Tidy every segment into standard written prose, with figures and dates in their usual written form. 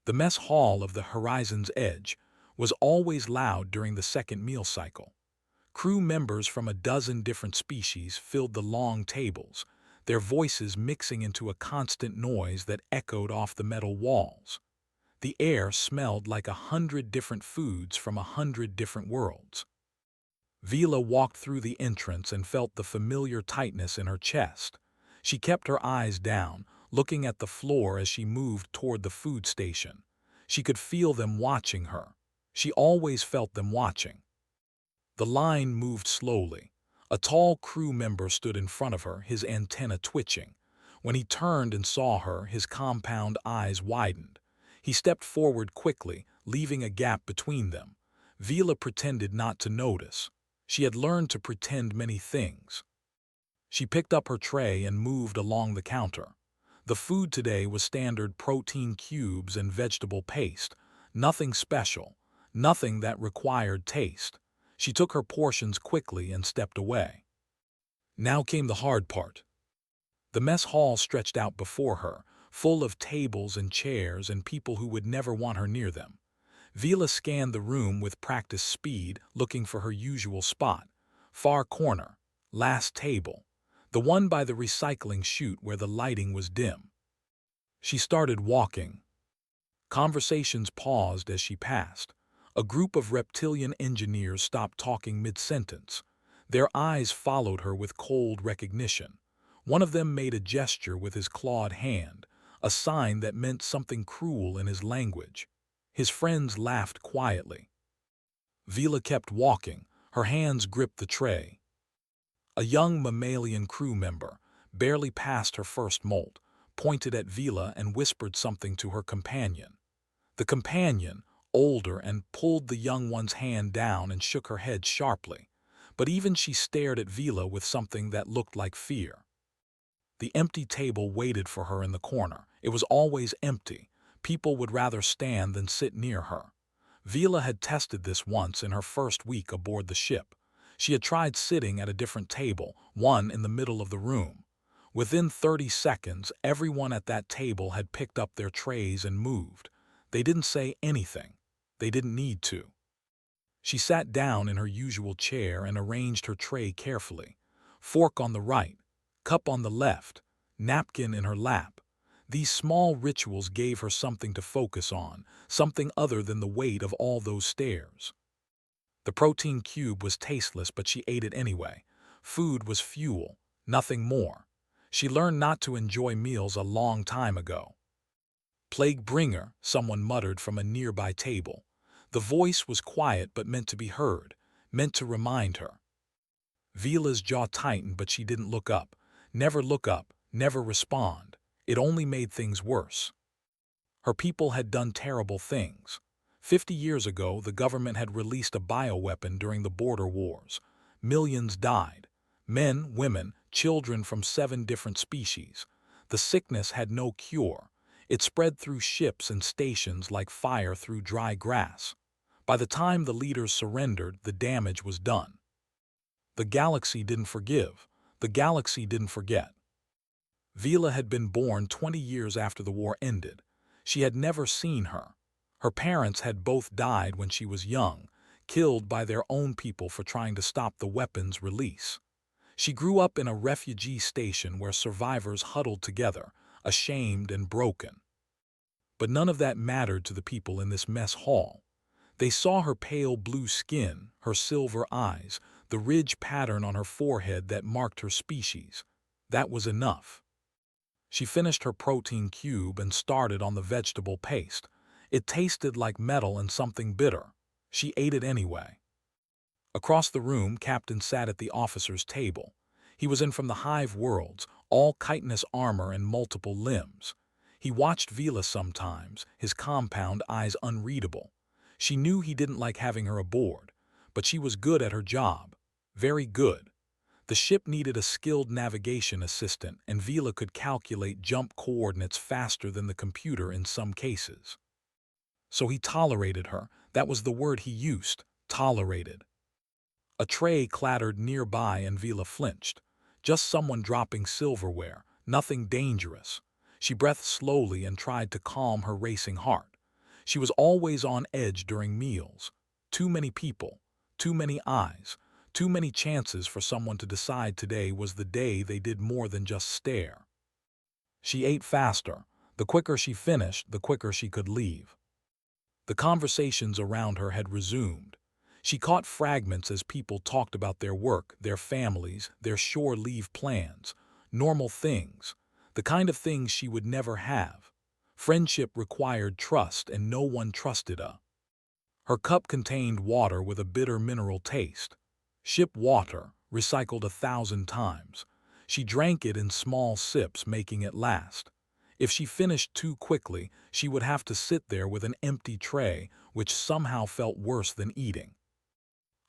The mess hall of the Horizon's Edge was always loud during the second meal cycle. Crew members from a dozen different species filled the long tables, their voices mixing into a constant noise that echoed off the metal walls. The air smelled like 100 different foods from 100 different worlds. Vila walked through the entrance and felt the familiar tightness in her chest. She kept her eyes down, looking at the floor as she moved toward the food station. She could feel them watching her. She always felt them watching. The line moved slowly. A tall crew member stood in front of her, his antenna twitching. When he turned and saw her, his compound eyes widened. He stepped forward quickly, leaving a gap between them. Vila pretended not to notice. She had learned to pretend many things. She picked up her tray and moved along the counter. The food today was standard protein cubes and vegetable paste. Nothing special, nothing that required taste. She took her portions quickly and stepped away. Now came the hard part. The mess hall stretched out before her, full of tables and chairs and people who would never want her near them. Vila scanned the room with practiced speed, looking for her usual spot. Far corner, last table, the one by the recycling chute where the lighting was dim. She started walking. Conversations paused as she passed. A group of reptilian engineers stopped talking mid-sentence. Their eyes followed her with cold recognition. One of them made a gesture with his clawed hand, a sign that meant something cruel in his language. His friends laughed quietly. Vila kept walking, her hands gripped the tray. A young mammalian crew member, barely past her first molt, pointed at Vila and whispered something to her companion. The companion, older, and pulled the young one's hand down and shook her head sharply, but even she stared at Vila with something that looked like fear. The empty table waited for her in the corner. It was always empty. People would rather stand than sit near her. Vila had tested this once in her first week aboard the ship. She had tried sitting at a different table, one in the middle of the room. Within 30 seconds, everyone at that table had picked up their trays and moved. They didn't say anything. They didn't need to. She sat down in her usual chair and arranged her tray carefully. Fork on the right, cup on the left, napkin in her lap. These small rituals gave her something to focus on, something other than the weight of all those stairs. The protein cube was tasteless, but she ate it anyway. Food was fuel, nothing more. She learned not to enjoy meals a long time ago. "Plague bringer," someone muttered from a nearby table. The voice was quiet but meant to be heard, meant to remind her. Vila's jaw tightened, but she didn't look up. Never look up, never respond. It only made things worse. Her people had done terrible things. 50 years ago, the government had released a bioweapon during the border wars. Millions died. Men, women, children from 7 different species. The sickness had no cure. It spread through ships and stations like fire through dry grass. By the time the leaders surrendered, the damage was done. The galaxy didn't forgive. The galaxy didn't forget. Vila had been born 20 years after the war ended. She had never seen her. Her parents had both died when she was young, killed by their own people for trying to stop the weapon's release. She grew up in a refugee station where survivors huddled together, ashamed and broken. But none of that mattered to the people in this mess hall. They saw her pale blue skin, her silver eyes, the ridge pattern on her forehead that marked her species. That was enough. She finished her protein cube and started on the vegetable paste. It tasted like metal and something bitter. She ate it anyway. Across the room, Captain sat at the officer's table. He was in from the hive worlds, all chitinous armor and multiple limbs. He watched Vila sometimes, his compound eyes unreadable. She knew he didn't like having her aboard, but she was good at her job. Very good. The ship needed a skilled navigation assistant, and Vila could calculate jump coordinates faster than the computer in some cases. So he tolerated her. That was the word he used, tolerated. A tray clattered nearby and Vila flinched. Just someone dropping silverware, nothing dangerous. She breathed slowly and tried to calm her racing heart. She was always on edge during meals. Too many people, too many eyes, too many chances for someone to decide today was the day they did more than just stare. She ate faster. The quicker she finished, the quicker she could leave. The conversations around her had resumed. She caught fragments as people talked about their work, their families, their shore leave plans, normal things, the kind of things she would never have. Friendship required trust, and no one trusted her. Her cup contained water with a bitter mineral taste. Ship water, recycled 1,000 times. She drank it in small sips, making it last. If she finished too quickly, she would have to sit there with an empty tray, which somehow felt worse than eating.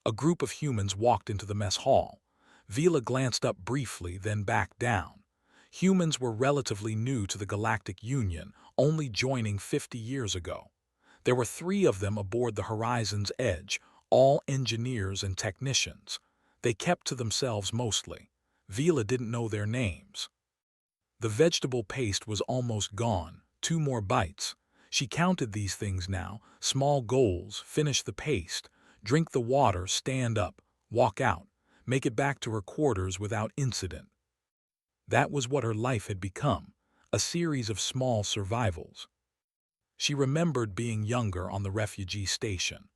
A group of humans walked into the mess hall. Vila glanced up briefly, then back down. Humans were relatively new to the Galactic Union, only joining 50 years ago. There were 3 of them aboard the Horizon's Edge, all engineers and technicians. They kept to themselves mostly. Vila didn't know their names. The vegetable paste was almost gone. 2 more bites. She counted these things now, small goals: finish the paste, drink the water, stand up, walk out, make it back to her quarters without incident. That was what her life had become, a series of small survivals. She remembered being younger on the refugee station.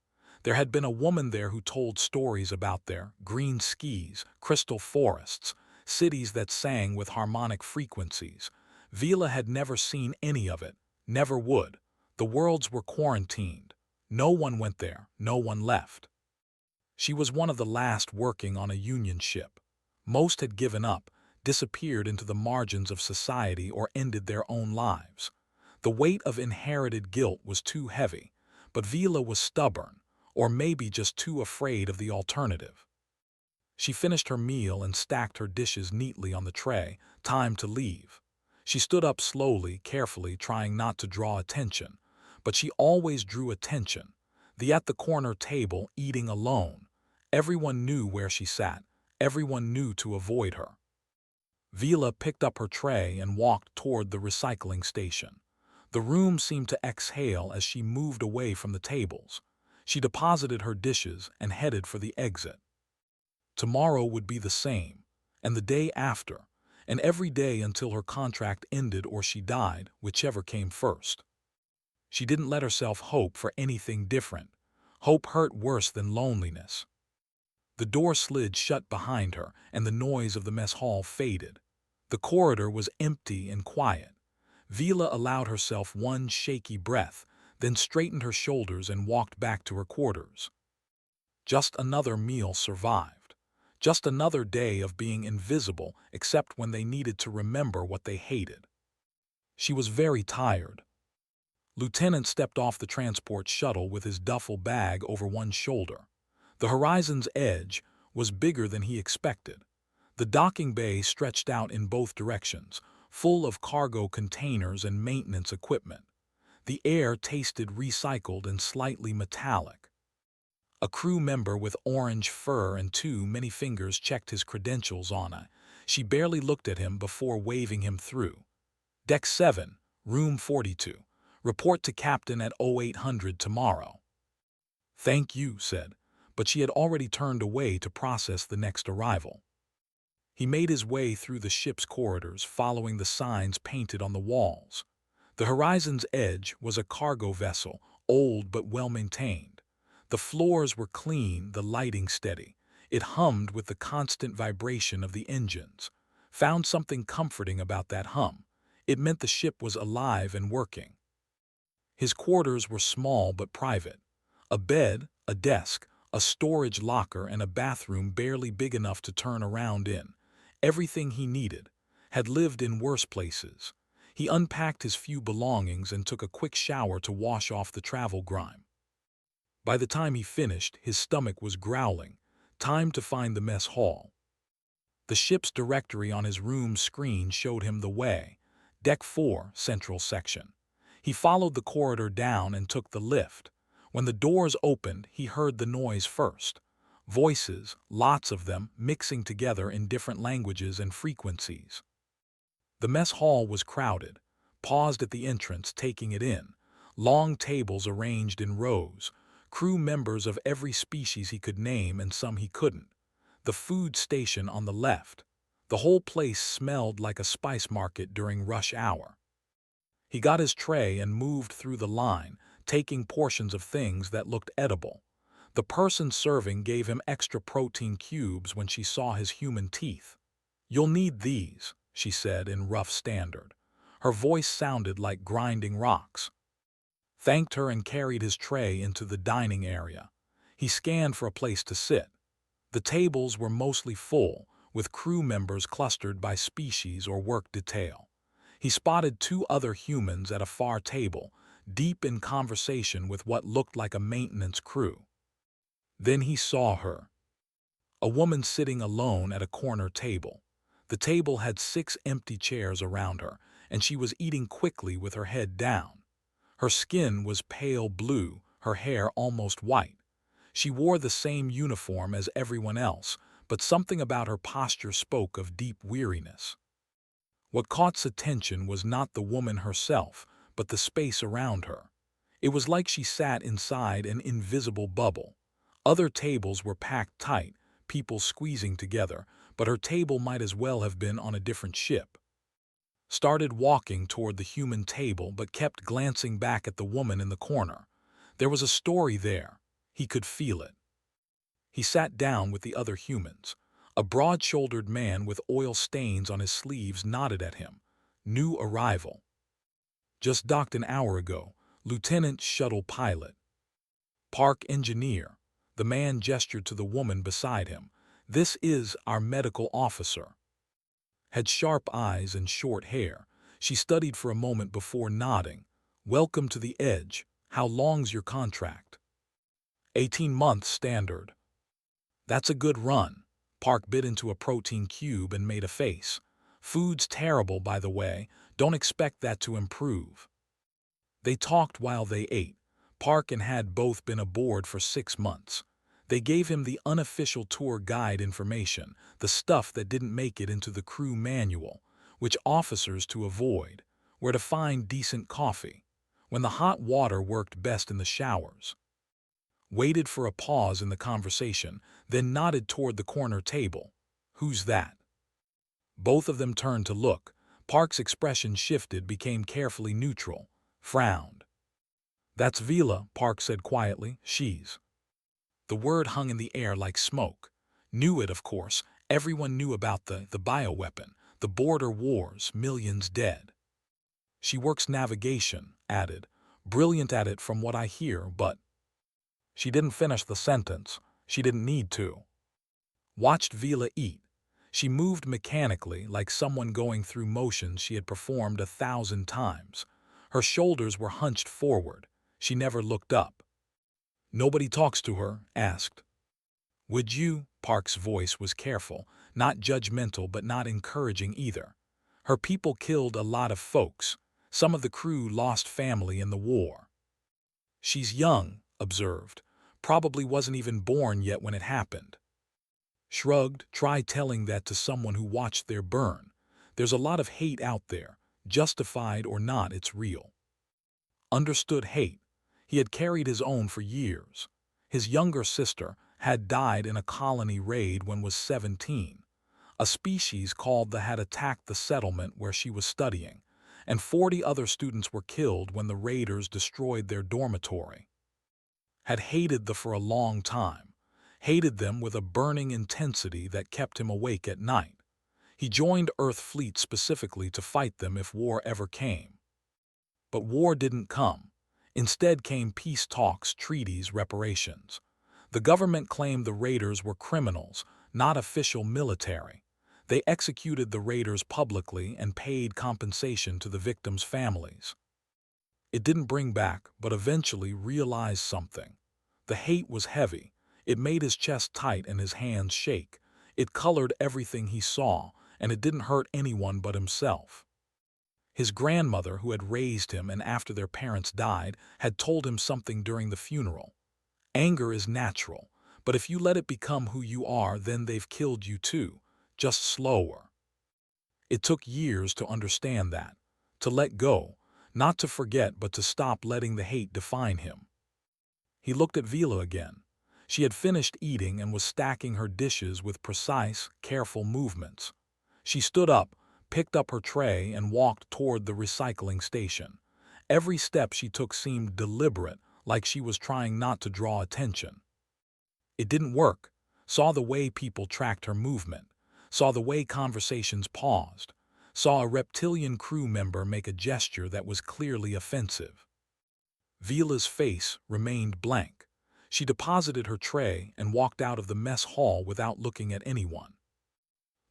There had been a woman there who told stories about their green skis, crystal forests, cities that sang with harmonic frequencies. Vila had never seen any of it, never would. The worlds were quarantined. No one went there, no one left. She was one of the last working on a Union ship. Most had given up, disappeared into the margins of society, or ended their own lives. The weight of inherited guilt was too heavy, but Vila was stubborn, or maybe just too afraid of the alternative. She finished her meal and stacked her dishes neatly on the tray. Time to leave. She stood up slowly, carefully, trying not to draw attention. But she always drew attention. The at-the-corner table, eating alone. Everyone knew where she sat. Everyone knew to avoid her. Vila picked up her tray and walked toward the recycling station. The room seemed to exhale as she moved away from the tables. She deposited her dishes and headed for the exit. Tomorrow would be the same, and the day after, and every day until her contract ended or she died, whichever came first. She didn't let herself hope for anything different. Hope hurt worse than loneliness. The door slid shut behind her, and the noise of the mess hall faded. The corridor was empty and quiet. Vila allowed herself one shaky breath, then straightened her shoulders and walked back to her quarters. Just another meal survived. Just another day of being invisible, except when they needed to remember what they hated. She was very tired. Lieutenant stepped off the transport shuttle with his duffel bag over one shoulder. The Horizon's Edge was bigger than he expected. The docking bay stretched out in both directions, full of cargo containers and maintenance equipment. The air tasted recycled and slightly metallic. A crew member with orange fur and too many fingers checked his credentials on her. She barely looked at him before waving him through. Deck 7, Room 42. Report to Captain at 0800 tomorrow. Thank you, said, but she had already turned away to process the next arrival. He made his way through the ship's corridors, following the signs painted on the walls. The Horizon's Edge was a cargo vessel, old but well-maintained. The floors were clean, the lighting steady. It hummed with the constant vibration of the engines. Found something comforting about that hum. It meant the ship was alive and working. His quarters were small but private. A bed, a desk, a storage locker, and a bathroom barely big enough to turn around in. Everything he needed. Had lived in worse places. He unpacked his few belongings and took a quick shower to wash off the travel grime. By the time he finished, his stomach was growling. Time to find the mess hall. The ship's directory on his room's screen showed him the way. Deck 4, Central Section. He followed the corridor down and took the lift. When the doors opened, he heard the noise first. Voices, lots of them, mixing together in different languages and frequencies. The mess hall was crowded. Paused at the entrance, taking it in. Long tables arranged in rows, crew members of every species he could name and some he couldn't. The food station on the left. The whole place smelled like a spice market during rush hour. He got his tray and moved through the line, taking portions of things that looked edible. The person serving gave him extra protein cubes when she saw his human teeth. "You'll need these," she said in rough standard. Her voice sounded like grinding rocks. Thanked her and carried his tray into the dining area. He scanned for a place to sit. The tables were mostly full, with crew members clustered by species or work detail. He spotted two other humans at a far table, deep in conversation with what looked like a maintenance crew. Then he saw her. A woman sitting alone at a corner table. The table had 6 empty chairs around her, and she was eating quickly with her head down. Her skin was pale blue, her hair almost white. She wore the same uniform as everyone else, but something about her posture spoke of deep weariness. What caught attention was not the woman herself, but the space around her. It was like she sat inside an invisible bubble. Other tables were packed tight, people squeezing together, but her table might as well have been on a different ship. Started walking toward the human table but kept glancing back at the woman in the corner. There was a story there. He could feel it. He sat down with the other humans. A broad-shouldered man with oil stains on his sleeves nodded at him. New arrival. Just docked an hour ago. Lieutenant shuttle pilot. Park engineer. The man gestured to the woman beside him. This is our medical officer. Had sharp eyes and short hair. She studied for a moment before nodding. Welcome to the Edge. How long's your contract? 18 months standard. That's a good run. Park bit into a protein cube and made a face. Food's terrible, by the way. Don't expect that to improve. They talked while they ate. Park and had both been aboard for 6 months. They gave him the unofficial tour guide information, the stuff that didn't make it into the crew manual, which officers to avoid, where to find decent coffee, when the hot water worked best in the showers. Waited for a pause in the conversation, then nodded toward the corner table. Who's that? Both of them turned to look. Park's expression shifted, became carefully neutral. Frowned. That's Vila, Park said quietly. She's. The word hung in the air like smoke. Knew it, of course. Everyone knew about the bioweapon, the border wars, millions dead. She works navigation, added. Brilliant at it from what I hear, but... She didn't finish the sentence. She didn't need to. Watched Vila eat. She moved mechanically, like someone going through motions she had performed 1,000 times. Her shoulders were hunched forward. She never looked up. Nobody talks to her, asked. Would you? Park's voice was careful, not judgmental but not encouraging either. Her people killed a lot of folks. Some of the crew lost family in the war. She's young, observed. Probably wasn't even born yet when it happened. Shrugged. Try telling that to someone who watched their burn. There's a lot of hate out there. Justified or not, it's real. Understood hate. He had carried his own for years. His younger sister had died in a colony raid when was 17. A species called the had attacked the settlement where she was studying, and 40 other students were killed when the raiders destroyed their dormitory. Had hated the for a long time, hated them with a burning intensity that kept him awake at night. He joined Earth Fleet specifically to fight them if war ever came. But war didn't come. Instead came peace talks, treaties, reparations. The government claimed the raiders were criminals, not official military. They executed the raiders publicly and paid compensation to the victims' families. It didn't bring back, but eventually realized something. The hate was heavy. It made his chest tight and his hands shake. It colored everything he saw, and it didn't hurt anyone but himself. His grandmother, who had raised him and after their parents died, had told him something during the funeral. Anger is natural, but if you let it become who you are, then they've killed you too, just slower. It took years to understand that, to let go, Not to forget, but to stop letting the hate define him. He looked at Vila again. She had finished eating and was stacking her dishes with precise, careful movements. She stood up, picked up her tray, and walked toward the recycling station. Every step she took seemed deliberate, like she was trying not to draw attention. It didn't work. Saw the way people tracked her movement. Saw the way conversations paused. Saw a reptilian crew member make a gesture that was clearly offensive. Vila's face remained blank. She deposited her tray and walked out of the mess hall without looking at anyone.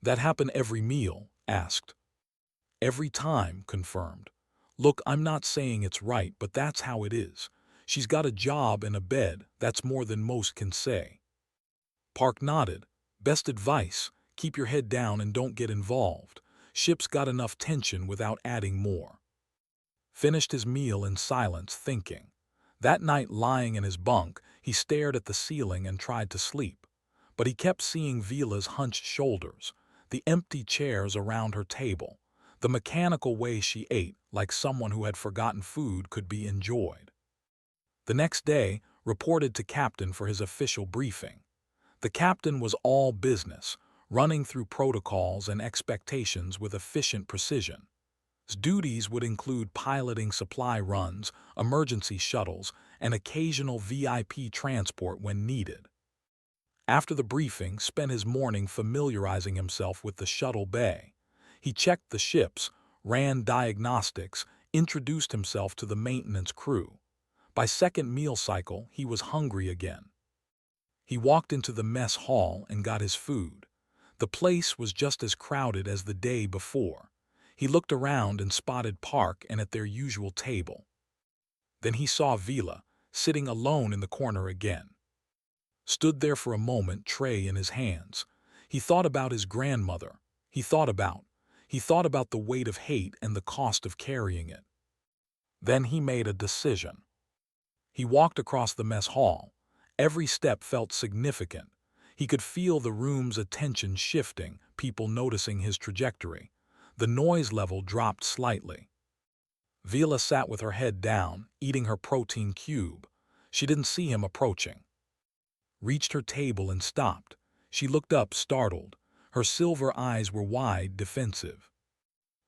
"That happen every meal?" asked. "Every time," confirmed. "Look, I'm not saying it's right, but that's how it is. She's got a job and a bed, that's more than most can say." Park nodded. "Best advice, keep your head down and don't get involved. Ship's got enough tension without adding more." Finished his meal in silence, thinking. That night, lying in his bunk, he stared at the ceiling and tried to sleep. But he kept seeing Vila's hunched shoulders, the empty chairs around her table, the mechanical way she ate, like someone who had forgotten food could be enjoyed. The next day, reported to Captain for his official briefing. The captain was all business, running through protocols and expectations with efficient precision. His duties would include piloting supply runs, emergency shuttles, and occasional VIP transport when needed. After the briefing, spent his morning familiarizing himself with the shuttle bay. He checked the ships, ran diagnostics, introduced himself to the maintenance crew. By second meal cycle, he was hungry again. He walked into the mess hall and got his food. The place was just as crowded as the day before. He looked around and spotted Park and at their usual table. Then he saw Vila, sitting alone in the corner again. Stood there for a moment, tray in his hands. He thought about his grandmother. He thought about the weight of hate and the cost of carrying it. Then he made a decision. He walked across the mess hall. Every step felt significant. He could feel the room's attention shifting, people noticing his trajectory. The noise level dropped slightly. Vila sat with her head down, eating her protein cube. She didn't see him approaching. Reached her table and stopped. She looked up, startled. Her silver eyes were wide, defensive.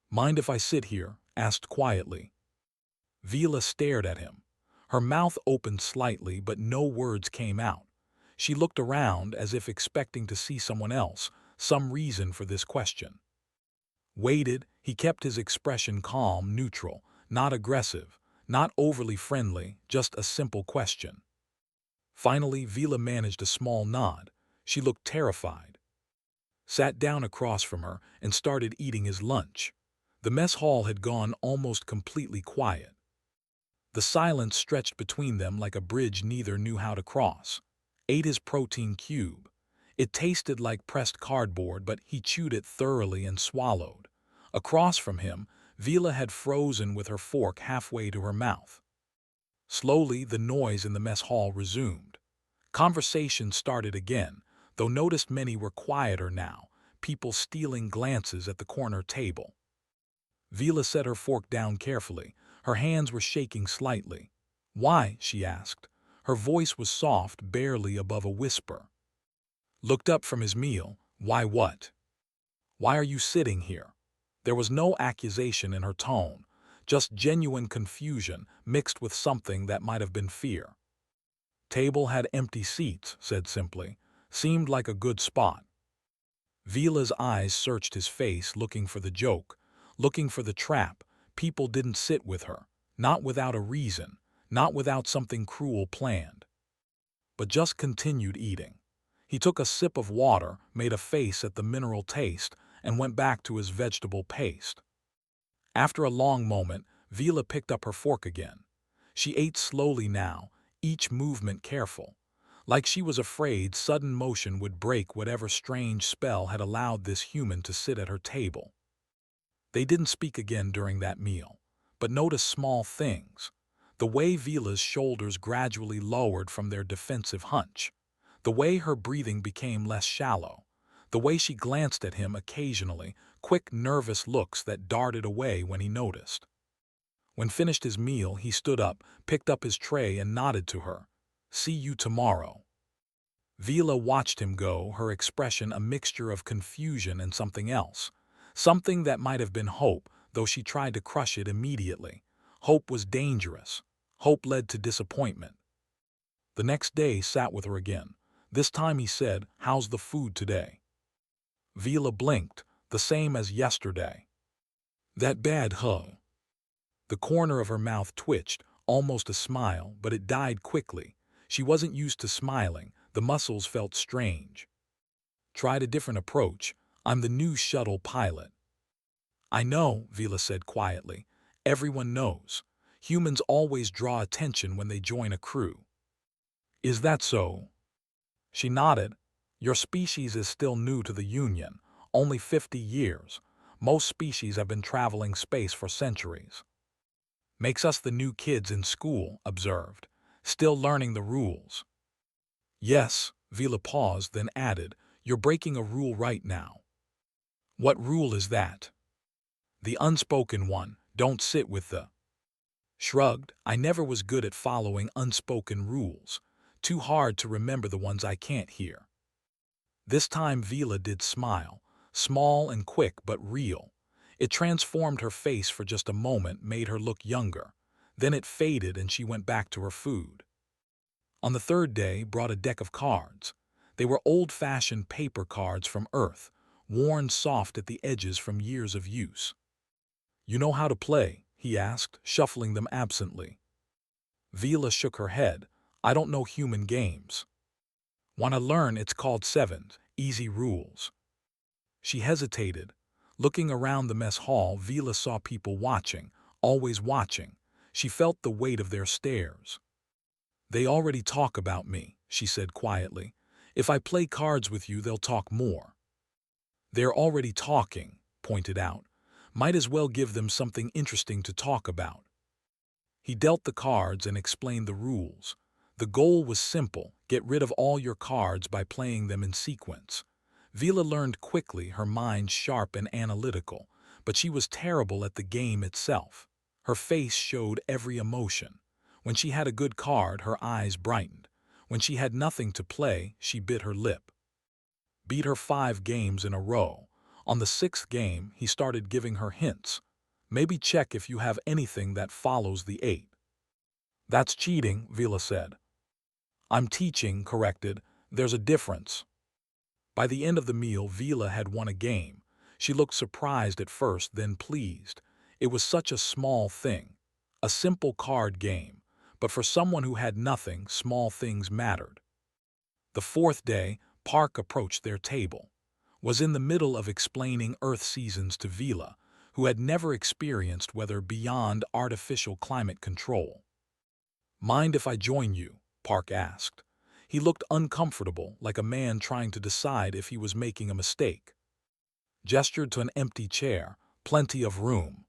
"Mind if I sit here?" asked quietly. Vila stared at him. Her mouth opened slightly, but no words came out. She looked around as if expecting to see someone else, some reason for this question. Waited, he kept his expression calm, neutral, not aggressive, not overly friendly, just a simple question. Finally, Vila managed a small nod. She looked terrified. Sat down across from her and started eating his lunch. The mess hall had gone almost completely quiet. The silence stretched between them like a bridge neither knew how to cross. Ate his protein cube. It tasted like pressed cardboard, but he chewed it thoroughly and swallowed. Across from him, Vila had frozen with her fork halfway to her mouth. Slowly, the noise in the mess hall resumed. Conversation started again, though noticed many were quieter now, people stealing glances at the corner table. Vila set her fork down carefully. Her hands were shaking slightly. "Why?" she asked. Her voice was soft, barely above a whisper. Looked up from his meal. "Why what? Why are you sitting here?" There was no accusation in her tone, just genuine confusion mixed with something that might have been fear. "Table had empty seats," said simply. "Seemed like a good spot." Vila's eyes searched his face, looking for the joke, looking for the trap. People didn't sit with her, not without a reason, not without something cruel planned. But just continued eating. He took a sip of water, made a face at the mineral taste, and went back to his vegetable paste. After a long moment, Vila picked up her fork again. She ate slowly now, each movement careful, like she was afraid sudden motion would break whatever strange spell had allowed this human to sit at her table. They didn't speak again during that meal, but noticed small things. The way Vila's shoulders gradually lowered from their defensive hunch. The way her breathing became less shallow. The way she glanced at him occasionally, quick, nervous looks that darted away when he noticed. When finished his meal, he stood up, picked up his tray and nodded to her. See you tomorrow. Vila watched him go, her expression a mixture of confusion and something else. Something that might have been hope, though she tried to crush it immediately. Hope was dangerous. Hope led to disappointment. The next day sat with her again. This time he said, "How's the food today?" Vila blinked, the same as yesterday. That bad, huh? The corner of her mouth twitched, almost a smile, but it died quickly. She wasn't used to smiling, the muscles felt strange. Tried a different approach. I'm the new shuttle pilot. I know, Vila said quietly. Everyone knows. Humans always draw attention when they join a crew. Is that so? She nodded. Your species is still new to the Union, only 50 years. Most species have been traveling space for centuries. Makes us the new kids in school, observed, still learning the rules. Yes, Vila paused, then added, you're breaking a rule right now. What rule is that? The unspoken one, don't sit with the... Shrugged, I never was good at following unspoken rules. Too hard to remember the ones I can't hear. This time Vila did smile, small and quick but real. It transformed her face for just a moment, made her look younger. Then it faded and she went back to her food. On the third day, brought a deck of cards. They were old-fashioned paper cards from Earth, worn soft at the edges from years of use. You know how to play? He asked, shuffling them absently. Vila shook her head. I don't know human games. Want to learn? It's called Sevens, easy rules. She hesitated. Looking around the mess hall, Vila saw people watching, always watching. She felt the weight of their stares. They already talk about me, she said quietly. If I play cards with you, they'll talk more. They're already talking, pointed out. Might as well give them something interesting to talk about. He dealt the cards and explained the rules. The goal was simple, get rid of all your cards by playing them in sequence. Vila learned quickly, her mind sharp and analytical, but she was terrible at the game itself. Her face showed every emotion. When she had a good card, her eyes brightened. When she had nothing to play, she bit her lip. Beat her 5 games in a row. On the 6th game, he started giving her hints. Maybe check if you have anything that follows the 8. That's cheating, Vila said. I'm teaching, corrected. There's a difference. By the end of the meal, Vila had won a game. She looked surprised at first, then pleased. It was such a small thing. A simple card game. But for someone who had nothing, small things mattered. The 4th day, Park approached their table. Was in the middle of explaining Earth seasons to Vila, who had never experienced weather beyond artificial climate control. Mind if I join you? Park asked. He looked uncomfortable, like a man trying to decide if he was making a mistake. Gestured to an empty chair, plenty of room.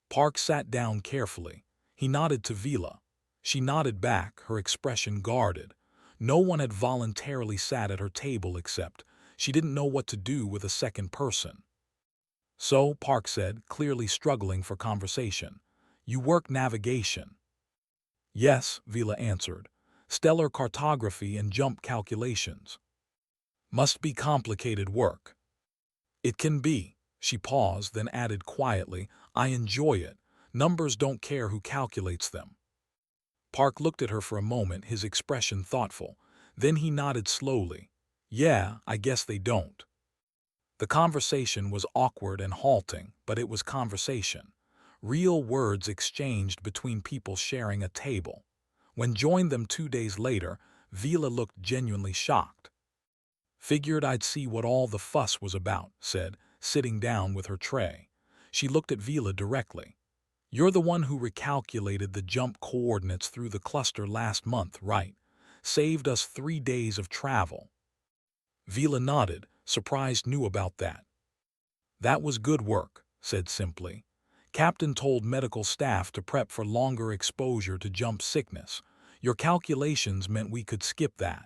Park sat down carefully. He nodded to Vila. She nodded back, her expression guarded. No one had voluntarily sat at her table except she didn't know what to do with a second person. So, Park said, clearly struggling for conversation, you work navigation. Yes, Vila answered. Stellar cartography and jump calculations. Must be complicated work. It can be. She paused, then added quietly, I enjoy it. Numbers don't care who calculates them. Park looked at her for a moment, his expression thoughtful. Then he nodded slowly. Yeah, I guess they don't. The conversation was awkward and halting, but it was conversation. Real words exchanged between people sharing a table. When joined them 2 days later, Vila looked genuinely shocked. Figured I'd see what all the fuss was about, said, sitting down with her tray. She looked at Vila directly. You're the one who recalculated the jump coordinates through the cluster last month, right? Saved us 3 days of travel. Vila nodded, surprised knew about that. That was good work, said simply. Captain told medical staff to prep for longer exposure to jump sickness. Your calculations meant we could skip that.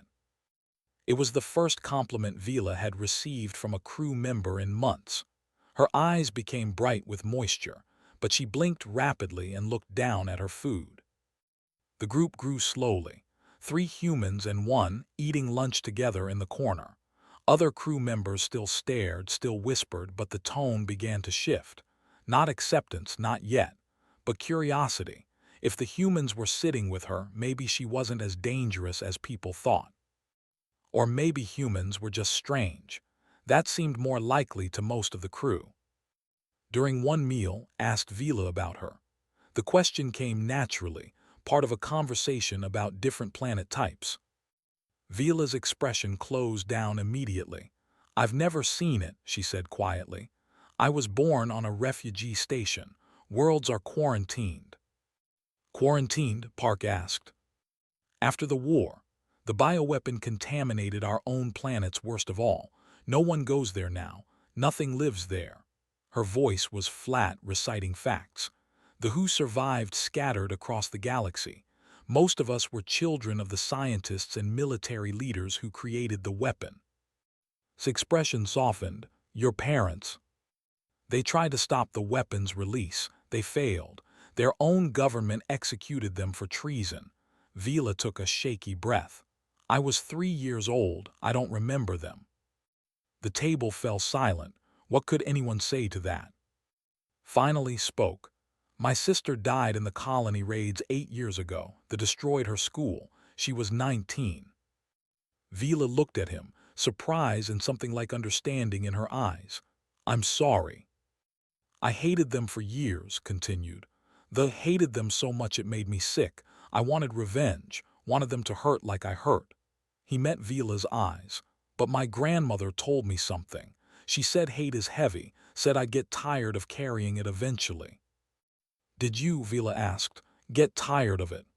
It was the first compliment Vila had received from a crew member in months. Her eyes became bright with moisture, but she blinked rapidly and looked down at her food. The group grew slowly. 3 humans and 1 eating lunch together in the corner. Other crew members still stared, still whispered, but the tone began to shift. Not acceptance, not yet, but curiosity. If the humans were sitting with her, maybe she wasn't as dangerous as people thought. Or maybe humans were just strange. That seemed more likely to most of the crew. During one meal, asked Vila about her. The question came naturally, part of a conversation about different planet types. Vila's expression closed down immediately. "I've never seen it," she said quietly. "I was born on a refugee station. Worlds are quarantined." "Quarantined?" Park asked. "After the war. The bioweapon contaminated our own planet's worst of all. No one goes there now. Nothing lives there." Her voice was flat, reciting facts. "The who survived scattered across the galaxy. Most of us were children of the scientists and military leaders who created the weapon." His expression softened. "Your parents?" "They tried to stop the weapon's release. They failed. Their own government executed them for treason." Vila took a shaky breath. "I was 3 years old. I don't remember them." The table fell silent. What could anyone say to that? Finally spoke. "My sister died in the colony raids 8 years ago. They destroyed her school. She was 19. Vila looked at him, surprise and something like understanding in her eyes. "I'm sorry." "I hated them for years," continued. Hated them so much it made me sick. I wanted revenge, wanted them to hurt like I hurt." He met Vila's eyes. "But my grandmother told me something. She said hate is heavy, said I'd get tired of carrying it eventually." "Did you," Vila asked, "get tired of it?"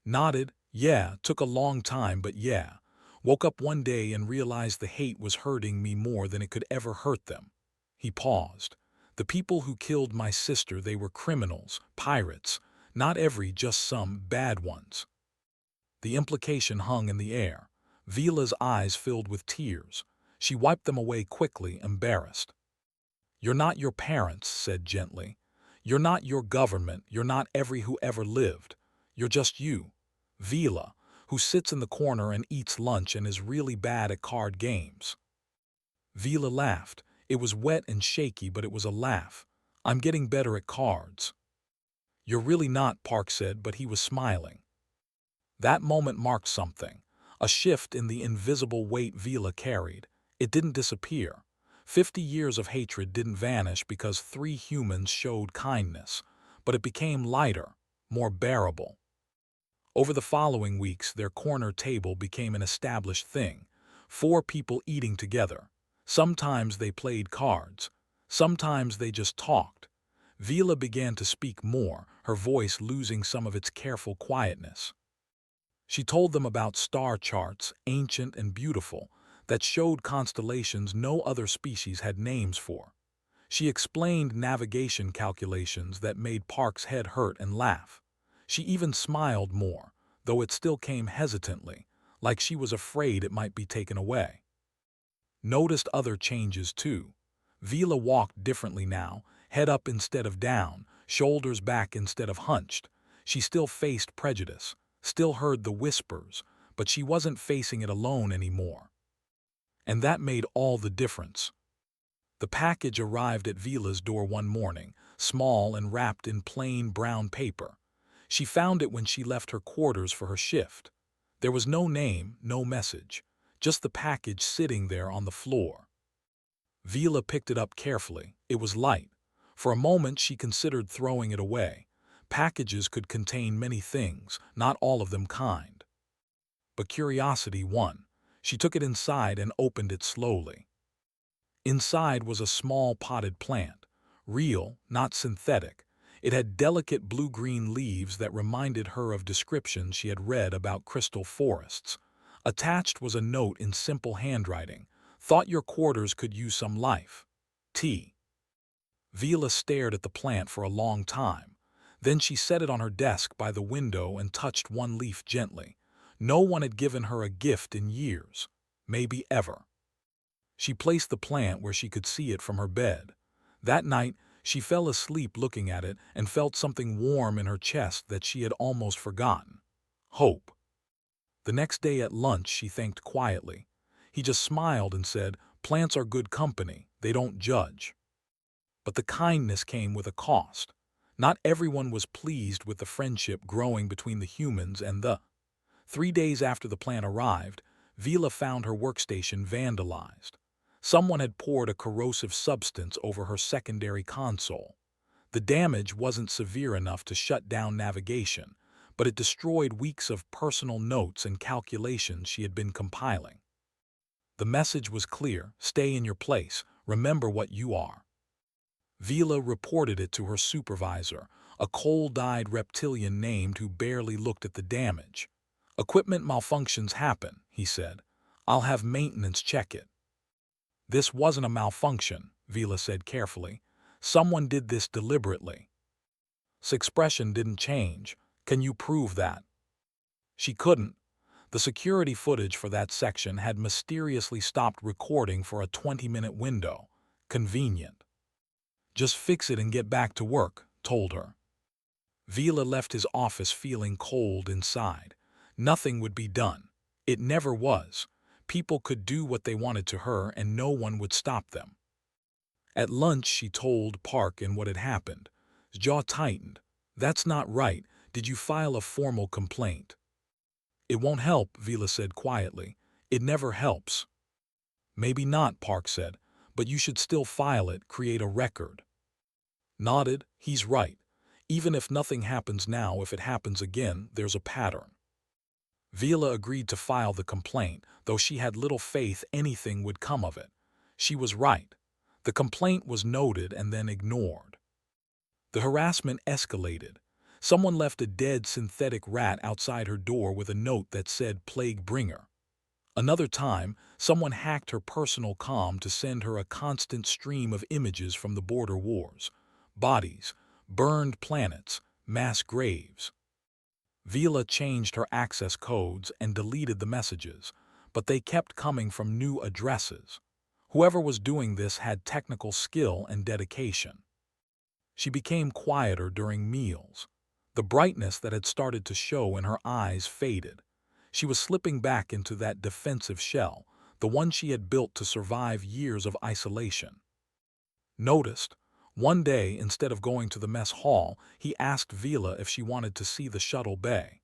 Nodded. "Yeah, took a long time, but yeah. Woke up one day and realized the hate was hurting me more than it could ever hurt them." He paused. "The people who killed my sister, they were criminals, pirates. Not every, just some, bad ones." The implication hung in the air. Vila's eyes filled with tears. She wiped them away quickly, embarrassed. "You're not your parents," said gently. "You're not your government, you're not every who ever lived. You're just you. Vila, who sits in the corner and eats lunch and is really bad at card games." Vila laughed. It was wet and shaky, but it was a laugh. "I'm getting better at cards." "You're really not," Park said, but he was smiling. That moment marked something. A shift in the invisible weight Vila carried. It didn't disappear. 50 years of hatred didn't vanish because 3 humans showed kindness, but it became lighter, more bearable. Over the following weeks, their corner table became an established thing. 4 people eating together. Sometimes they played cards. Sometimes they just talked. Vila began to speak more, her voice losing some of its careful quietness. She told them about star charts, ancient and beautiful, that showed constellations no other species had names for. She explained navigation calculations that made Park's head hurt and laugh. She even smiled more, though it still came hesitantly, like she was afraid it might be taken away. Noticed other changes too. Vila walked differently now, head up instead of down, shoulders back instead of hunched. She still faced prejudice, still heard the whispers, but she wasn't facing it alone anymore. And that made all the difference. The package arrived at Vila's door one morning, small and wrapped in plain brown paper. She found it when she left her quarters for her shift. There was no name, no message, just the package sitting there on the floor. Vila picked it up carefully. It was light. For a moment she considered throwing it away. Packages could contain many things, not all of them kind. But curiosity won. She took it inside and opened it slowly. Inside was a small potted plant, real, not synthetic. It had delicate blue-green leaves that reminded her of descriptions she had read about crystal forests. Attached was a note in simple handwriting. "Thought your quarters could use some life. T." Vila stared at the plant for a long time. Then she set it on her desk by the window and touched one leaf gently. No one had given her a gift in years, maybe ever. She placed the plant where she could see it from her bed. That night, She fell asleep looking at it and felt something warm in her chest that she had almost forgotten. Hope. The next day at lunch she thanked quietly. He just smiled and said, "Plants are good company, they don't judge." But the kindness came with a cost. Not everyone was pleased with the friendship growing between the humans and the. 3 days after the plant arrived, Vila found her workstation vandalized. Someone had poured a corrosive substance over her secondary console. The damage wasn't severe enough to shut down navigation, but it destroyed weeks of personal notes and calculations she had been compiling. The message was clear: stay in your place, remember what you are. Vila reported it to her supervisor, a cold-eyed reptilian named who barely looked at the damage. "Equipment malfunctions happen," he said. "I'll have maintenance check it." "This wasn't a malfunction," Vila said carefully. "Someone did this deliberately." His expression didn't change. "Can you prove that?" She couldn't. The security footage for that section had mysteriously stopped recording for a 20-minute window. Convenient. "Just fix it and get back to work," told her. Vila left his office feeling cold inside. Nothing would be done. It never was. People could do what they wanted to her and no one would stop them. At lunch she told Parkin what had happened. His jaw tightened. "That's not right. Did you file a formal complaint?" "It won't help," Vila said quietly. "It never helps." "Maybe not," Park said, "but you should still file it, create a record." Nodded. "He's right. Even if nothing happens now, if it happens again, there's a pattern." Vila agreed to file the complaint, though she had little faith anything would come of it. She was right. The complaint was noted and then ignored. The harassment escalated. Someone left a dead synthetic rat outside her door with a note that said "Plague Bringer." Another time, someone hacked her personal comm to send her a constant stream of images from the border wars. Bodies, burned planets, mass graves. Vila changed her access codes and deleted the messages, but they kept coming from new addresses. Whoever was doing this had technical skill and dedication. She became quieter during meals. The brightness that had started to show in her eyes faded. She was slipping back into that defensive shell, the one she had built to survive years of isolation. Noticed. One day, instead of going to the mess hall, he asked Vila if she wanted to see the shuttle bay.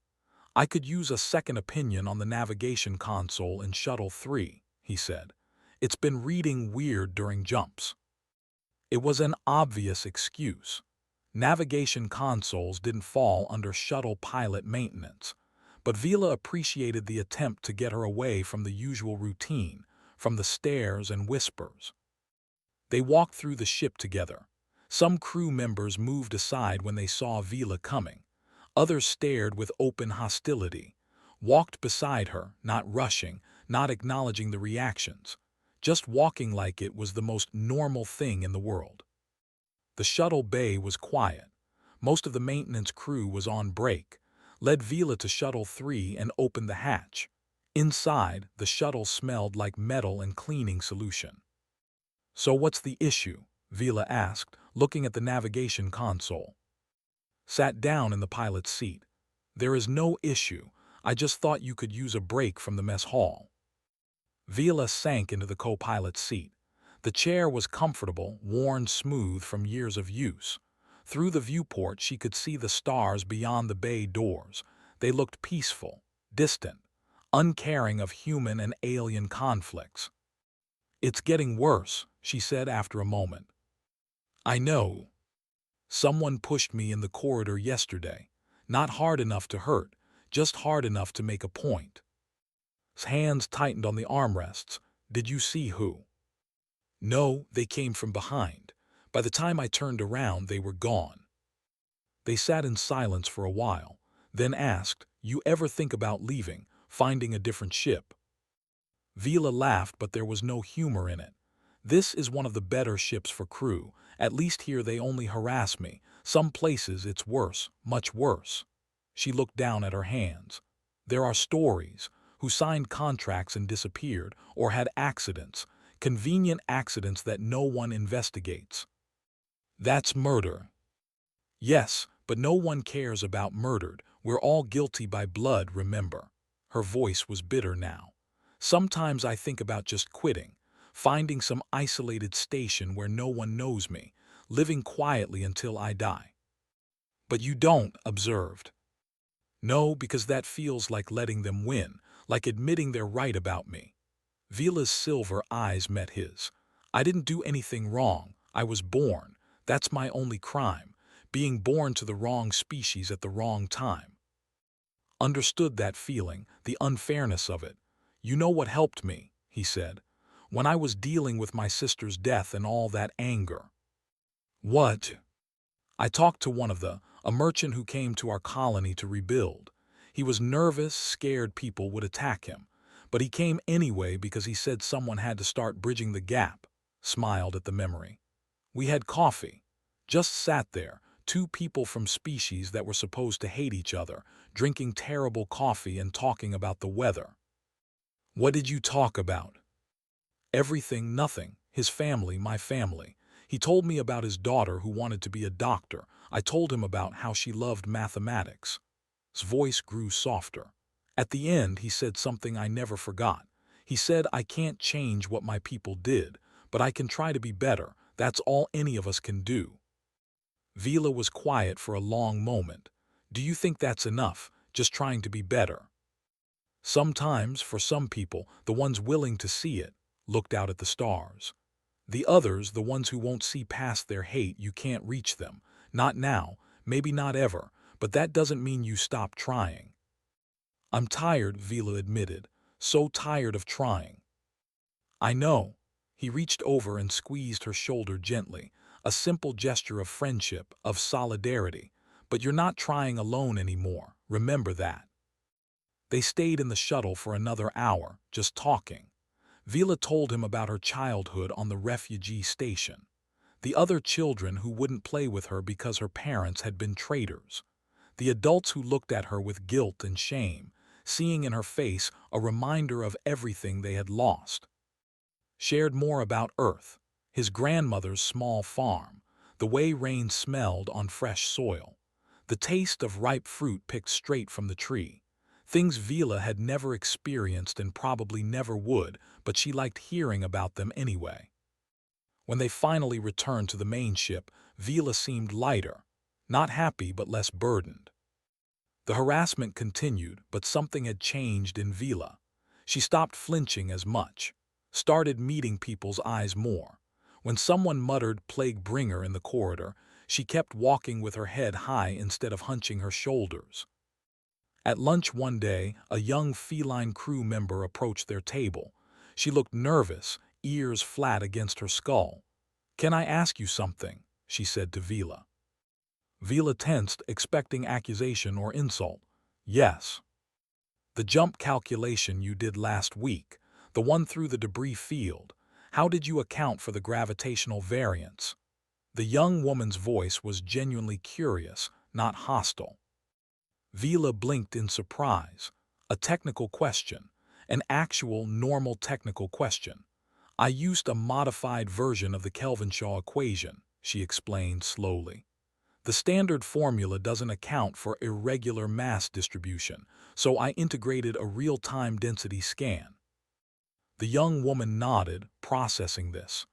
"I could use a second opinion on the navigation console in Shuttle 3, he said. "It's been reading weird during jumps." It was an obvious excuse. Navigation consoles didn't fall under shuttle pilot maintenance, but Vila appreciated the attempt to get her away from the usual routine, from the stares and whispers. They walked through the ship together. Some crew members moved aside when they saw Vila coming. Others stared with open hostility, walked beside her, not rushing, not acknowledging the reactions, just walking like it was the most normal thing in the world. The shuttle bay was quiet. Most of the maintenance crew was on break. Led Vila to Shuttle 3 and opened the hatch. Inside, the shuttle smelled like metal and cleaning solution. "So what's the issue?" Vila asked, looking at the navigation console. Sat down in the pilot's seat. "There is no issue. I just thought you could use a break from the mess hall." Vila sank into the co-pilot's seat. The chair was comfortable, worn smooth from years of use. Through the viewport she could see the stars beyond the bay doors. They looked peaceful, distant, uncaring of human and alien conflicts. "It's getting worse," she said after a moment. "I know. Someone pushed me in the corridor yesterday. Not hard enough to hurt, just hard enough to make a point." His hands tightened on the armrests. "Did you see who?" "No, they came from behind. By the time I turned around, they were gone." They sat in silence for a while, then asked, "You ever think about leaving, finding a different ship?" Vila laughed, but there was no humor in it. "This is one of the better ships for crew. At least here they only harass me. Some places it's worse, much worse." She looked down at her hands. "There are stories, who signed contracts and disappeared, or had accidents, convenient accidents that no one investigates." That's murder. Yes, but no one cares about murdered. We're all guilty by blood, remember. Her voice was bitter now. Sometimes I think about just quitting, finding some isolated station where no one knows me, living quietly until I die. But you don't, observed. No, because that feels like letting them win, like admitting they're right about me. Vila's silver eyes met his. I didn't do anything wrong. I was born. That's my only crime, being born to the wrong species at the wrong time. Understood that feeling, the unfairness of it. You know what helped me, he said, when I was dealing with my sister's death and all that anger. What? I talked to a merchant who came to our colony to rebuild. He was nervous, scared people would attack him. But he came anyway because he said someone had to start bridging the gap. Smiled at the memory. We had coffee. Just sat there, two people from species that were supposed to hate each other, drinking terrible coffee and talking about the weather. What did you talk about? Everything, nothing. His family, my family. He told me about his daughter who wanted to be a doctor. I told him about how she loved mathematics. His voice grew softer. At the end, he said something I never forgot. He said, I can't change what my people did, but I can try to be better. That's all any of us can do. Vila was quiet for a long moment. Do you think that's enough, just trying to be better? Sometimes, for some people, the ones willing to see it, looked out at the stars. The others, the ones who won't see past their hate, you can't reach them. Not now, maybe not ever, but that doesn't mean you stop trying. I'm tired, Vila admitted. So tired of trying. I know. He reached over and squeezed her shoulder gently, a simple gesture of friendship, of solidarity. But you're not trying alone anymore, remember that. They stayed in the shuttle for another hour, just talking. Vila told him about her childhood on the refugee station. The other children who wouldn't play with her because her parents had been traitors. The adults who looked at her with guilt and shame, seeing in her face a reminder of everything they had lost. Shared more about Earth, his grandmother's small farm, the way rain smelled on fresh soil, the taste of ripe fruit picked straight from the tree. Things Vila had never experienced and probably never would, but she liked hearing about them anyway. When they finally returned to the main ship, Vila seemed lighter, not happy but less burdened. The harassment continued, but something had changed in Vila. She stopped flinching as much, started meeting people's eyes more. When someone muttered "plague bringer" in the corridor, she kept walking with her head high instead of hunching her shoulders. At lunch one day, a young feline crew member approached their table. She looked nervous, ears flat against her skull. "Can I ask you something?" she said to Vila. Vila tensed, expecting accusation or insult. "Yes." "The jump calculation you did last week, the one through the debris field, how did you account for the gravitational variance?" The young woman's voice was genuinely curious, not hostile. Vila blinked in surprise. A technical question, an actual, normal technical question. "I used a modified version of the Kelvin-Shaw equation," she explained slowly. "The standard formula doesn't account for irregular mass distribution, so I integrated a real-time density scan." The young woman nodded, processing this.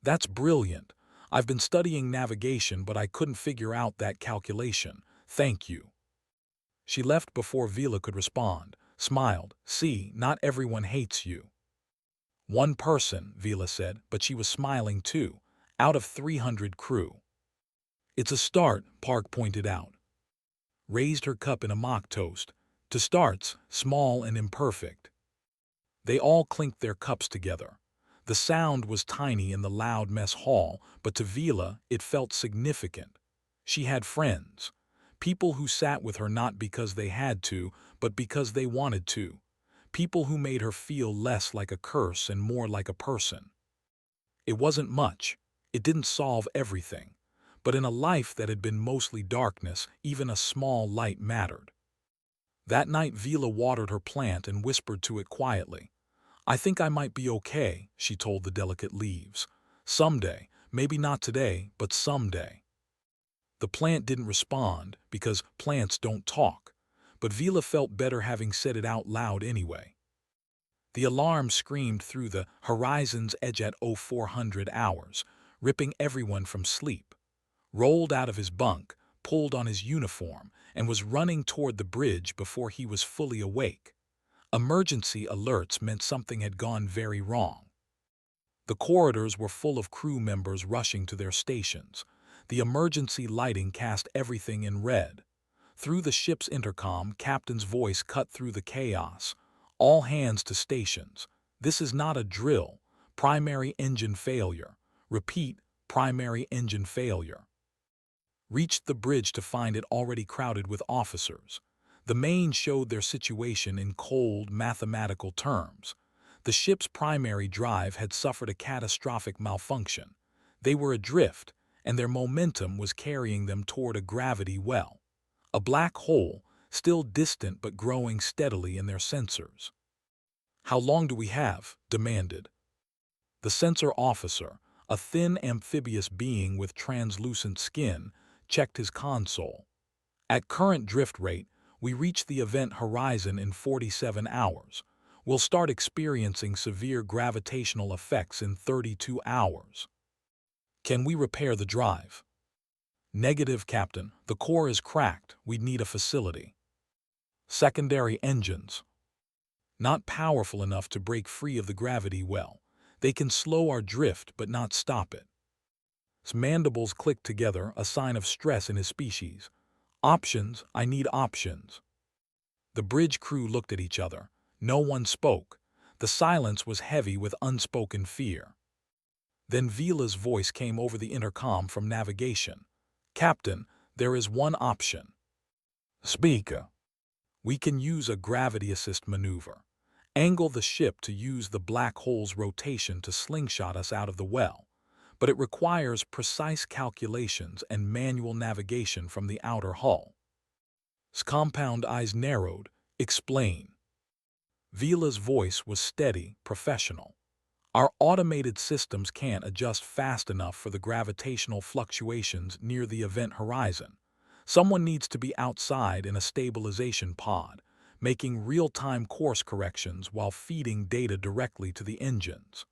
"That's brilliant. I've been studying navigation, but I couldn't figure out that calculation. Thank you." She left before Vila could respond, smiled. "See, not everyone hates you." "One person," Vila said, but she was smiling too, out of 300 crew. "It's a start," Park pointed out. Raised her cup in a mock toast. "To starts, small and imperfect." They all clinked their cups together. The sound was tiny in the loud mess hall, but to Vila it felt significant. She had friends. People who sat with her not because they had to, but because they wanted to. People who made her feel less like a curse and more like a person. It wasn't much. It didn't solve everything. But in a life that had been mostly darkness, even a small light mattered. That night Vila watered her plant and whispered to it quietly. "I think I might be okay," she told the delicate leaves. "Someday, Maybe not today, but someday. The plant didn't respond because plants don't talk, but Vila felt better having said it out loud anyway. The alarm screamed through the horizon's edge at 0400 hours, ripping everyone from sleep. Rolled out of his bunk, pulled on his uniform, and was running toward the bridge before he was fully awake. Emergency alerts meant something had gone very wrong. The corridors were full of crew members rushing to their stations. The emergency lighting cast everything in red. Through the ship's intercom, Captain's voice cut through the chaos. All hands to stations. This is not a drill. Primary engine failure. Repeat, primary engine failure. Reached the bridge to find it already crowded with officers. The main showed their situation in cold, mathematical terms. The ship's primary drive had suffered a catastrophic malfunction. They were adrift, and their momentum was carrying them toward a gravity well. A black hole, still distant but growing steadily in their sensors. "How long do we have?" demanded. The sensor officer, a thin amphibious being with translucent skin, checked his console. "At current drift rate, we reach the event horizon in 47 hours. We'll start experiencing severe gravitational effects in 32 hours. Can we repair the drive?" "Negative, Captain. The core is cracked. We'd need a facility." "Secondary engines?" "Not powerful enough to break free of the gravity well. They can slow our drift but not stop it." His mandibles clicked together, a sign of stress in his species. "Options, I need options." The bridge crew looked at each other. No one spoke. The silence was heavy with unspoken fear. Then Vila's voice came over the intercom from navigation. "Captain, there is one option." "Speaker." "We can use a gravity assist maneuver. Angle the ship to use the black hole's rotation to slingshot us out of the well. But it requires precise calculations and manual navigation from the outer hull." His compound eyes narrowed. "Explain." Vila's voice was steady, professional. "Our automated systems can't adjust fast enough for the gravitational fluctuations near the event horizon. Someone needs to be outside in a stabilization pod, making real-time course corrections while feeding data directly to the engines."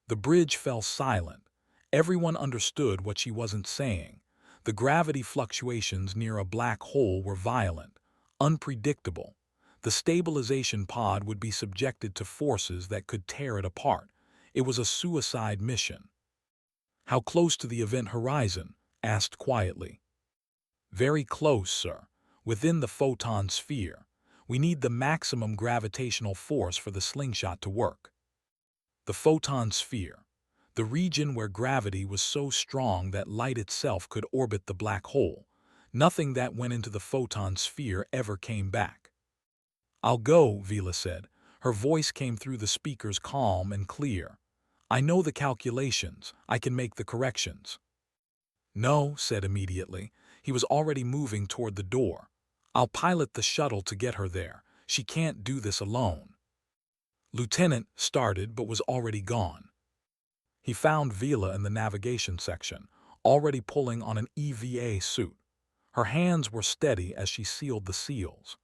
The bridge fell silent. Everyone understood what she wasn't saying. The gravity fluctuations near a black hole were violent, unpredictable. The stabilization pod would be subjected to forces that could tear it apart. It was a suicide mission. "How close to the event horizon?" asked quietly. "Very close, sir. Within the photon sphere. We need the maximum gravitational force for the slingshot to work." The photon sphere. The region where gravity was so strong that light itself could orbit the black hole. Nothing that went into the photon sphere ever came back. "I'll go," Vila said. Her voice came through the speakers calm and clear. "I know the calculations. I can make the corrections." "No," said immediately. He was already moving toward the door. "I'll pilot the shuttle to get her there. She can't do this alone." Lieutenant started but was already gone. He found Vila in the navigation section, already pulling on an EVA suit. Her hands were steady as she sealed the seals.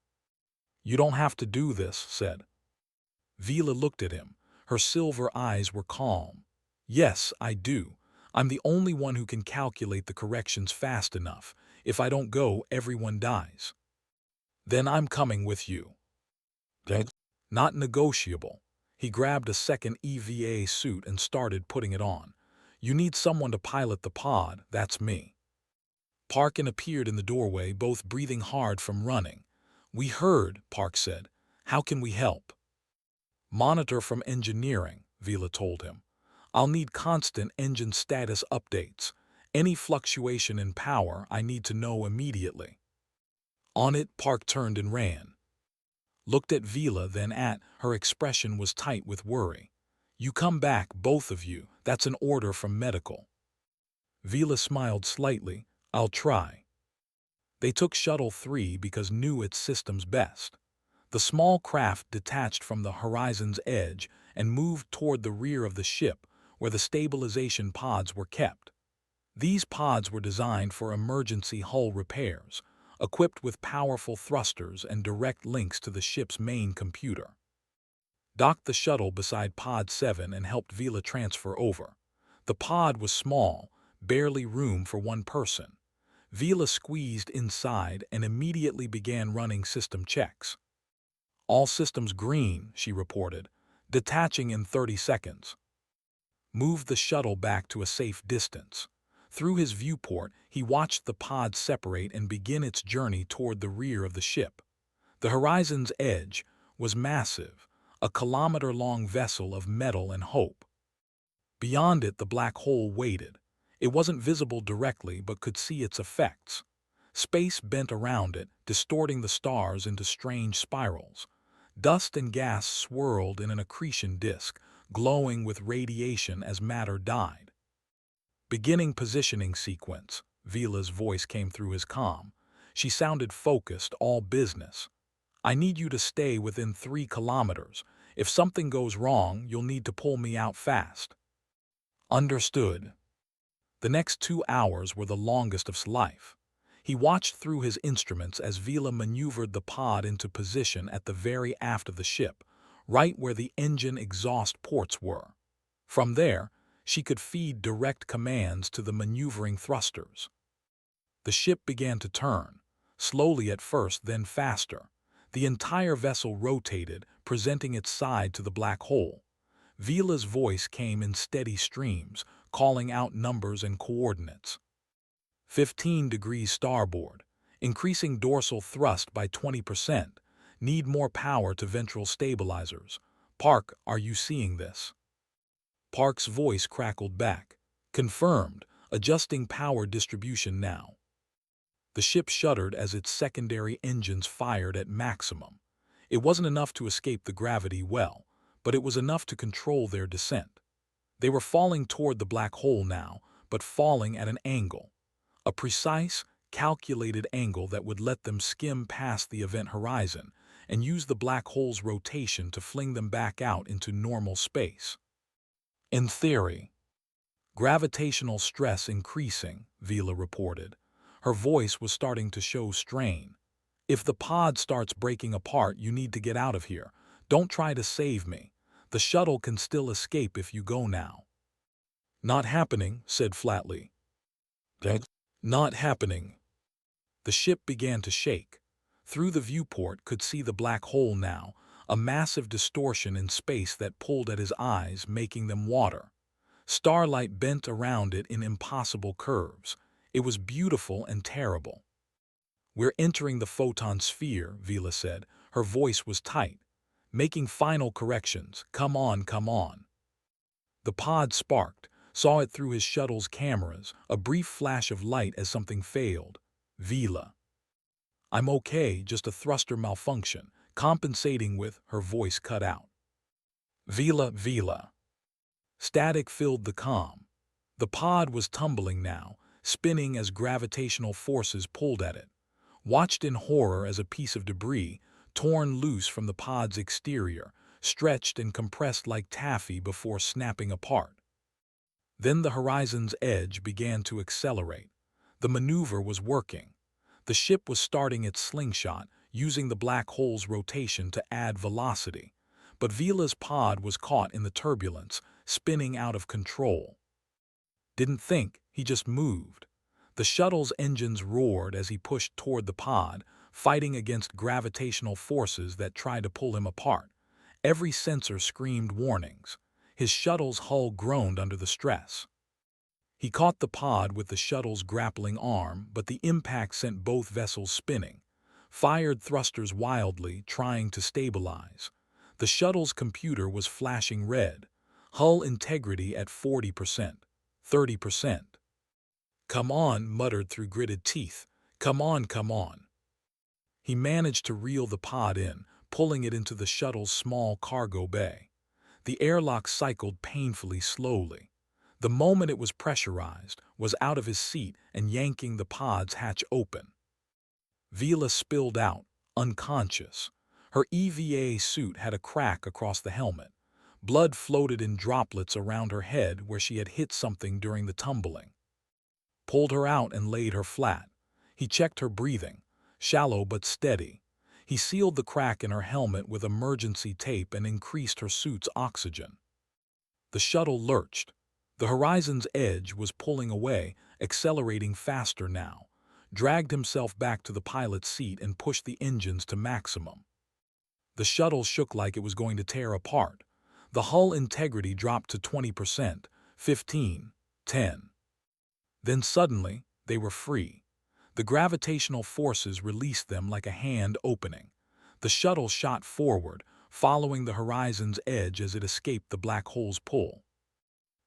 "You don't have to do this," said. Vila looked at him. Her silver eyes were calm. "Yes, I do. I'm the only one who can calculate the corrections fast enough. If I don't go, everyone dies." "Then I'm coming with you." "That's not negotiable." He grabbed a second EVA suit and started putting it on. "You need someone to pilot the pod. That's me." Parkin appeared in the doorway, both breathing hard from running. "We heard," Park said. "How can we help?" "Monitor from engineering," Vila told him. "I'll need constant engine status updates. Any fluctuation in power I need to know immediately." On it, Park turned and ran. Looked at Vila, then at her. Expression was tight with worry. "You come back, both of you. That's an order from medical." Vila smiled slightly. "I'll try." They took Shuttle 3 because knew its systems best. The small craft detached from the horizon's edge and moved toward the rear of the ship, where the stabilization pods were kept. These pods were designed for emergency hull repairs, equipped with powerful thrusters and direct links to the ship's main computer. Docked the shuttle beside Pod 7 and helped Vila transfer over. The pod was small, barely room for one person. Vila squeezed inside and immediately began running system checks. "All systems green," she reported, detaching in 30 seconds. Moved the shuttle back to a safe distance. Through his viewport, he watched the pod separate and begin its journey toward the rear of the ship. The horizon's edge was massive, a kilometer-long vessel of metal and hope. Beyond it, the black hole waited. It wasn't visible directly but could see its effects. Space bent around it, distorting the stars into strange spirals. Dust and gas swirled in an accretion disk, glowing with radiation as matter died. "Beginning positioning sequence," Vila's voice came through his comm. She sounded focused, all business. "I need you to stay within 3 kilometers. If something goes wrong, you'll need to pull me out fast." Understood. The next 2 hours were the longest of his life. He watched through his instruments as Vila maneuvered the pod into position at the very aft of the ship, right where the engine exhaust ports were. From there, she could feed direct commands to the maneuvering thrusters. The ship began to turn, slowly at first, then faster. The entire vessel rotated, presenting its side to the black hole. Vila's voice came in steady streams, calling out numbers and coordinates. 15 degrees starboard, increasing dorsal thrust by 20%, need more power to ventral stabilizers. Park, are you seeing this? Park's voice crackled back. Confirmed, adjusting power distribution now. The ship shuddered as its secondary engines fired at maximum. It wasn't enough to escape the gravity well, but it was enough to control their descent. They were falling toward the black hole now, but falling at an angle. A precise, calculated angle that would let them skim past the event horizon and use the black hole's rotation to fling them back out into normal space. In theory. Gravitational stress increasing, Vila reported. Her voice was starting to show strain. "If the pod starts breaking apart, you need to get out of here. Don't try to save me. The shuttle can still escape if you go now." "Not happening," said flatly. "That's not happening." The ship began to shake. Through the viewport could see the black hole now, a massive distortion in space that pulled at his eyes, making them water. Starlight bent around it in impossible curves. It was beautiful and terrible. "We're entering the photon sphere," Vila said. Her voice was tight. "Making final corrections. Come on, come on." The pod sparked, saw it through his shuttle's cameras, a brief flash of light as something failed. "Vila." "I'm okay, just a thruster malfunction, compensating with," her voice cut out. Vila. Static filled the comm. The pod was tumbling now, spinning as gravitational forces pulled at it. Watched in horror as a piece of debris, torn loose from the pod's exterior, stretched and compressed like taffy before snapping apart. Then the horizon's edge began to accelerate. The maneuver was working. The ship was starting its slingshot, using the black hole's rotation to add velocity. But Vila's pod was caught in the turbulence, spinning out of control. Didn't think, he just moved. The shuttle's engines roared as he pushed toward the pod, fighting against gravitational forces that tried to pull him apart. Every sensor screamed warnings. His shuttle's hull groaned under the stress. He caught the pod with the shuttle's grappling arm, but the impact sent both vessels spinning. Fired thrusters wildly, trying to stabilize. The shuttle's computer was flashing red. Hull integrity at 40%, 30%. "Come on," muttered through gritted teeth. "Come on, come on." He managed to reel the pod in, pulling it into the shuttle's small cargo bay. The airlock cycled painfully slowly. The moment it was pressurized, was out of his seat and yanking the pod's hatch open. Vila spilled out, unconscious. Her EVA suit had a crack across the helmet. Blood floated in droplets around her head where she had hit something during the tumbling. Pulled her out and laid her flat. He checked her breathing, shallow but steady. He sealed the crack in her helmet with emergency tape and increased her suit's oxygen. The shuttle lurched. The horizon's edge was pulling away, accelerating faster now, dragged himself back to the pilot's seat and pushed the engines to maximum. The shuttle shook like it was going to tear apart. The hull integrity dropped to 20%, 15, 10. Then suddenly, they were free. The gravitational forces released them like a hand opening. The shuttle shot forward, following the horizon's edge as it escaped the black hole's pull.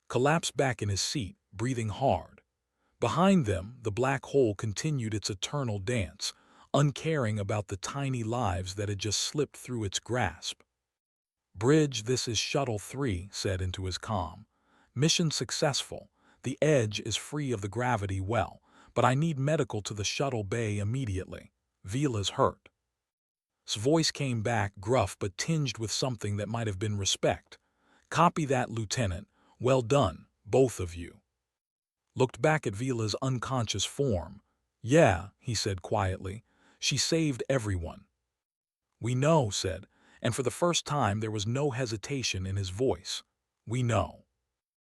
Collapsed back in his seat, breathing hard. Behind them, the black hole continued its eternal dance, uncaring about the tiny lives that had just slipped through its grasp. "Bridge, this is Shuttle 3, said into his comm. "Mission successful. The edge is free of the gravity well, but I need medical to the shuttle bay immediately. Vila's hurt." His voice came back, gruff but tinged with something that might have been respect. "Copy that, Lieutenant. Well done, both of you." Looked back at Vila's unconscious form. "Yeah," he said quietly. "She saved everyone." "We know," said, and for the first time there was no hesitation in his voice. "We know."